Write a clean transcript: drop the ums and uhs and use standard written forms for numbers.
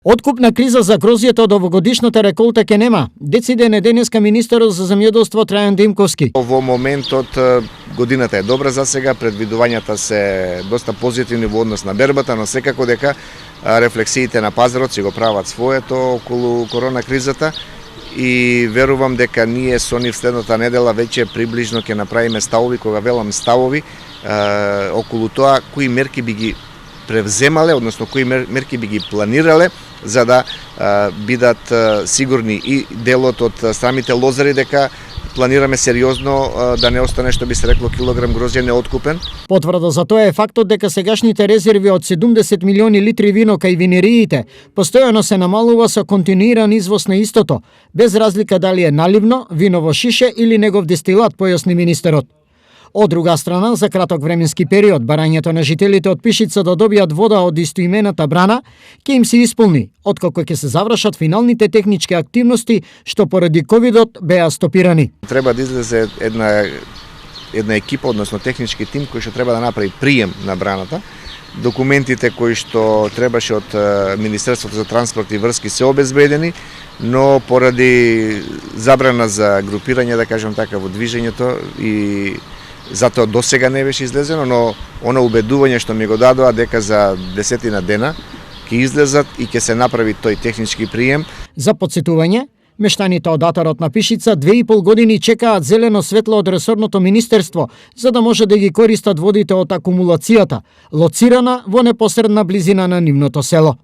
Откуп на криза за грозјето од овогодишната реколта ке нема, дециден е денеска министерот за земјоделство Трајан Димковски. Во моментот годината е добра за сега, предвидувањата се доста позитивни во однос на бербата, но секако дека рефлексиите на пазарот си го прават своето околу корона кризата и верувам дека ние со нив следната недела веќе приближно ќе направиме ставови, кога велам ставови, околу тоа кои мерки би ги превземале, односно кои мерки би ги планирале за да бидат сигурни и делот од самите лозари дека планираме сериозно да не остане, што би се рекло, килограм грозје неоткупен. Потврда за тоа е фактот дека сегашните резерви од 70 милиони литри вино кај винериите постојано се намалува со континуиран извоз на истото, без разлика дали е наливно, вино во шише или негов дестилат, појасни министерот. Од друга страна, за краток временски период, барањето на жителите од Пишица да добијат вода од истоимената брана ќе им се исполни, откако ќе се завршат финалните технички активности што поради ковидот беа стопирани. Треба да излезе една екипа, односно технички тим кој што треба да направи прием на браната. Документите кои што требаше од Министерството за транспорт и врски се обезбедени, но поради забрана за групирање, да кажем така, во движењето и затоа до сега не беше излезено, но она убедување што ми го дадоа дека за 10 дена ќе излезат и ќе се направи тој технички прием. За подсетување, мештаните од атарот на Пишица 2,5 години чекаат зелено светло од ресорното министерство за да може да ги користат водите од акумулацијата, лоцирана во непосредна близина на нивното село.